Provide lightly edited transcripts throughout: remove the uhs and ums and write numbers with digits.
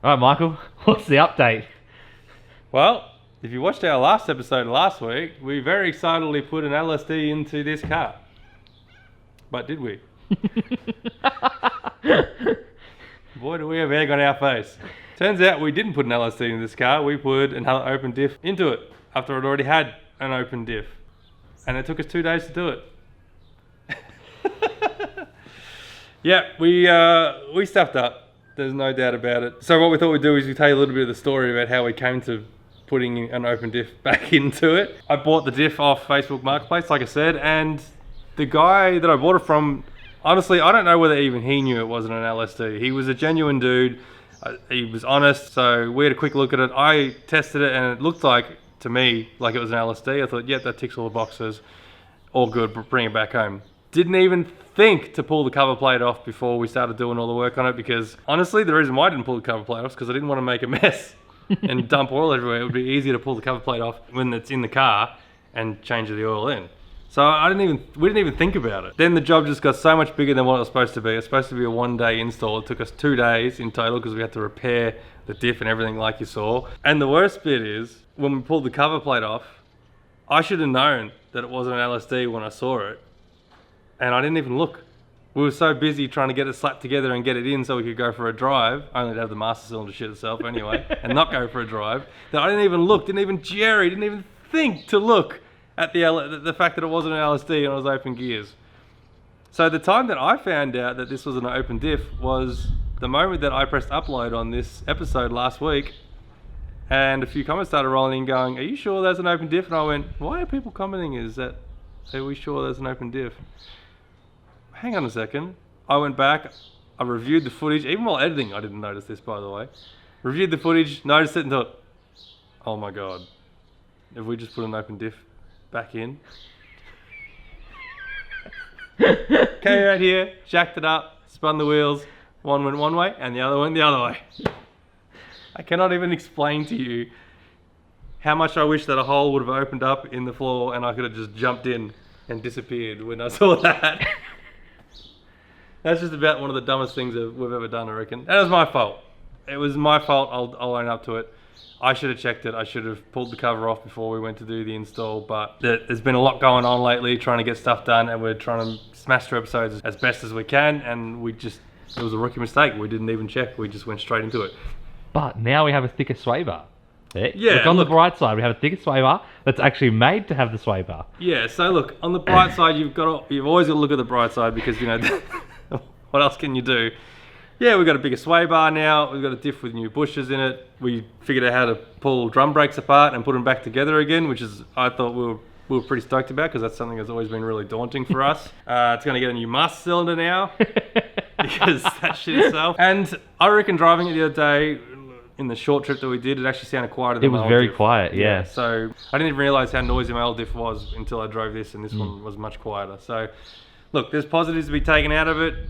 All right, Michael, what's the update? Well, if you watched our last episode last week, we very excitedly put an LSD into this car. But did we? Boy, do we have egg on our face. Turns out we didn't put an LSD in this car. We put another open diff into it after it already had an open diff. And it took us 2 days to do it. Yeah, we stuffed up. There's no doubt about it. So what we thought we'd do is we'd tell you a little bit of the story about how we came to putting an open diff back into it. I bought the diff off Facebook Marketplace, like I said, and the guy that I bought it from, honestly, I don't know whether even he knew it wasn't an LSD. He was a genuine dude. He was honest, so we had a quick look at it. I tested it and it looked like, to me, like it was an LSD. I thought, yeah, that ticks all the boxes. All good, bring it back home. Didn't even think to pull the cover plate off before we started doing all the work on it, because honestly, the reason why I didn't pull the cover plate off is because I didn't want to make a mess and dump oil everywhere. It would be easier to pull the cover plate off when it's in the car and change the oil in. So we didn't even think about it. Then the job just got so much bigger than what it was supposed to be. It was supposed to be a 1-day install. It took us 2 days in total because we had to repair the diff and everything like you saw. And the worst bit is, when we pulled the cover plate off, I should have known that it wasn't an LSD when I saw it. And I didn't even look. We were so busy trying to get it slapped together and get it in so we could go for a drive, only to have the master cylinder shit itself anyway, and not go for a drive, that I didn't even look, didn't even think to look at the fact that it wasn't an LSD and it was open gears. So the time that I found out that this was an open diff was the moment that I pressed upload on this episode last week, and a few comments started rolling in going, "Are you sure there's an open diff?" And I went, "Why are people commenting? Are we sure there's an open diff?" Hang on a second. I went back, I reviewed the footage, even while editing, I didn't notice this, by the way. Reviewed the footage, noticed it and thought, oh my God, have we just put an open diff back in? Came out here, jacked it up, spun the wheels, one went one way and the other went the other way. I cannot even explain to you how much I wish that a hole would have opened up in the floor and I could have just jumped in and disappeared when I saw that. That's just about one of the dumbest things that we've ever done, I reckon. And it was my fault. It was my fault, I'll own up to it. I should have checked it. I should have pulled the cover off before we went to do the install, but there's been a lot going on lately, trying to get stuff done, and we're trying to smash through episodes as best as we can, and it was a rookie mistake. We didn't even check, we just went straight into it. But now we have a thicker sway bar. Yeah, look, on the bright side, we have a thicker sway bar that's actually made to have the sway bar. Yeah, so look, on the bright side, you've always got to look at the bright side, because, you know, what else can you do? Yeah, we've got a bigger sway bar now. We've got a diff with new bushes in it. We figured out how to pull drum brakes apart and put them back together again, which is, I thought we were pretty stoked about, because that's something that's always been really daunting for us. It's going to get a new master cylinder now, because that shit itself. And I reckon driving it the other day, in the short trip that we did, it actually sounded quieter than my old diff. It was very quiet, yeah. So I didn't even realise how noisy my old diff was until I drove this, and this one was much quieter. So look, there's positives to be taken out of it.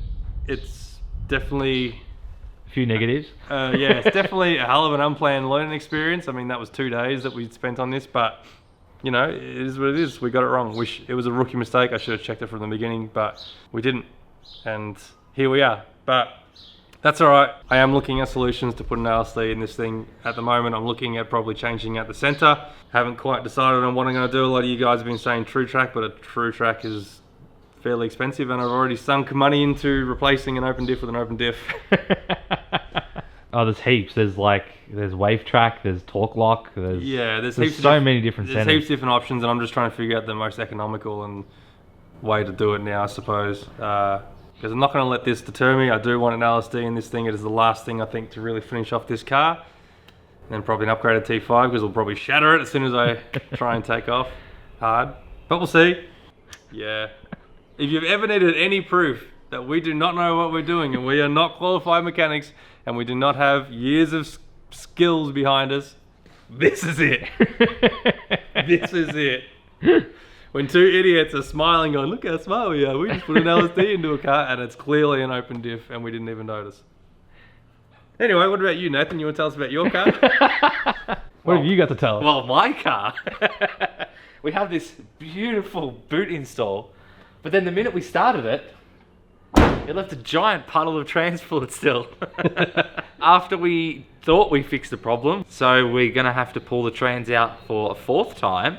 It's definitely a few negatives. Yeah, it's definitely a hell of an unplanned learning experience. I mean, that was 2 days that we spent on this, but you know, it is what it is. We got it wrong. It was a rookie mistake. I should have checked it from the beginning, but we didn't. And here we are. But that's all right. I am looking at solutions to put an LSD in this thing. At the moment, I'm looking at probably changing out the center. Haven't quite decided on what I'm going to do. A lot of you guys have been saying true track, but a true track is fairly expensive, and I've already sunk money into replacing an open diff with an open diff. Oh, there's heaps. There's wave track, there's torque lock, there's so many different settings. There's heaps of different options, and I'm just trying to figure out the most economical and way to do it now, I suppose. Because I'm not going to let this deter me. I do want an LSD in this thing. It is the last thing, I think, to really finish off this car. And probably an upgraded T5, because we'll probably shatter it as soon as I try and take off hard. But we'll see. Yeah. If you've ever needed any proof that we do not know what we're doing, and we are not qualified mechanics, and we do not have years of skills behind us, this is it. This is it. When two idiots are smiling going, look how smart we are, we just put an LSD into a car and it's clearly an open diff and we didn't even notice. Anyway, what about you, Nathan? You want to tell us about your car? What have you got to tell us? Well, my car. We have this beautiful boot install, but then the minute we started it, it left a giant puddle of transport still. After we thought we fixed the problem, so we're gonna have to pull the trans out for a 4th time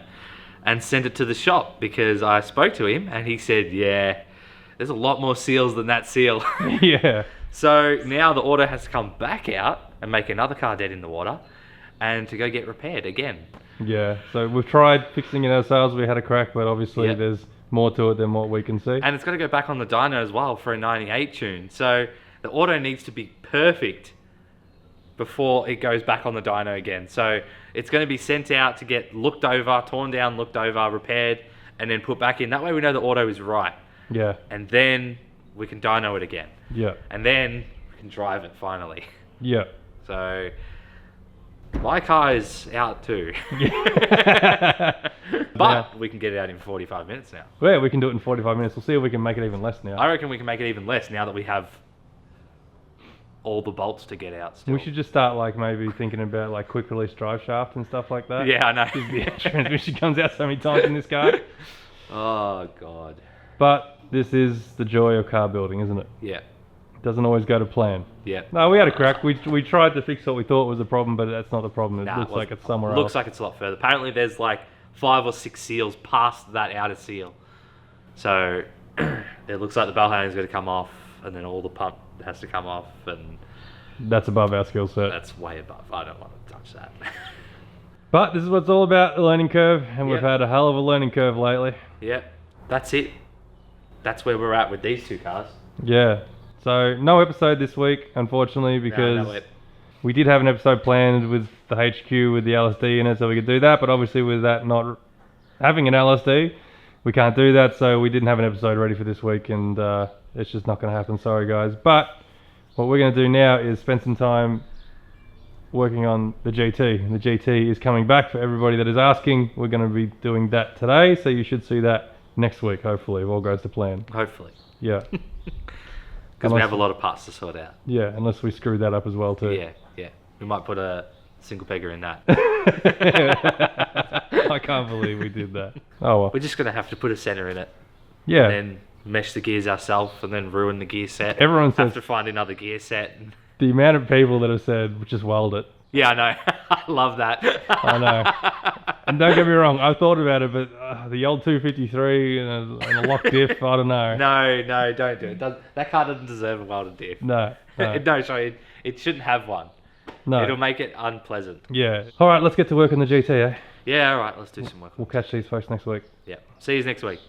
and send it to the shop, because I spoke to him and he said, yeah, there's a lot more seals than that seal. Yeah. So now the auto has to come back out and make another car dead in the water and to go get repaired again. Yeah, so we've tried fixing it ourselves. We had a crack, but obviously there's more to it than what we can see. And it's got to go back on the dyno as well for a 98 tune. So the auto needs to be perfect before it goes back on the dyno again. So it's going to be sent out to get looked over, torn down, looked over, repaired, and then put back in. That way we know the auto is right. Yeah. And then we can dyno it again. Yeah. And then we can drive it finally. Yeah. So my car is out too. But we can get it out in 45 minutes now. Yeah, we can do it in 45 minutes. We'll see if we can make it even less now. I reckon we can make it even less now that we have all the bolts to get out still. We should just start like maybe thinking about like quick release drive shaft and stuff like that. Yeah, I know. The transmission comes out so many times in this car. Oh, God. But this is the joy of car building, isn't it? Yeah. It doesn't always go to plan. Yeah. No, we had a crack. We tried to fix what we thought was the problem, but that's not the problem. It looks like it's somewhere else. Looks like it's a lot further. Apparently there's like 5 or 6 seals past that outer seal. So it looks like the bell handle is going to come off, and then all the pump has to come off, and that's above our skill set. that's way above. I don't want to touch that. But this is what it's all about, the learning curve, and we've had a hell of a learning curve lately. Yeah, that's it. That's where we're at with these 2 cars. Yeah. So no episode this week, unfortunately, because No, we did have an episode planned with the HQ with the LSD in it, so we could do that. But obviously, with that not having an LSD, we can't do that. So we didn't have an episode ready for this week, and it's just not going to happen. Sorry, guys. But what we're going to do now is spend some time working on the GT. And the GT is coming back for everybody that is asking. We're going to be doing that today, so you should see that next week, hopefully, if all goes to plan. Hopefully. Yeah. Because we have a lot of parts to sort out. Yeah, unless we screw that up as well too. Yeah. We might put a single pegger in that. I can't believe we did that. Oh well. We're just going to have to put a center in it. Yeah. And then mesh the gears ourselves, and then ruin the gear set. Everyone have says to find another gear set. The amount of people that have said, just weld it. Yeah, I know. I love that. I know. And don't get me wrong, I've thought about it, but the old 253 and a lock diff, I don't know. No, don't do it. That car doesn't deserve a welded diff. No. No, sorry, it shouldn't have one. No. It'll make it unpleasant. Yeah. All right, let's get to work on the GT, eh? Yeah, all right, let's do some work. We'll catch these folks next week. Yeah. See you next week.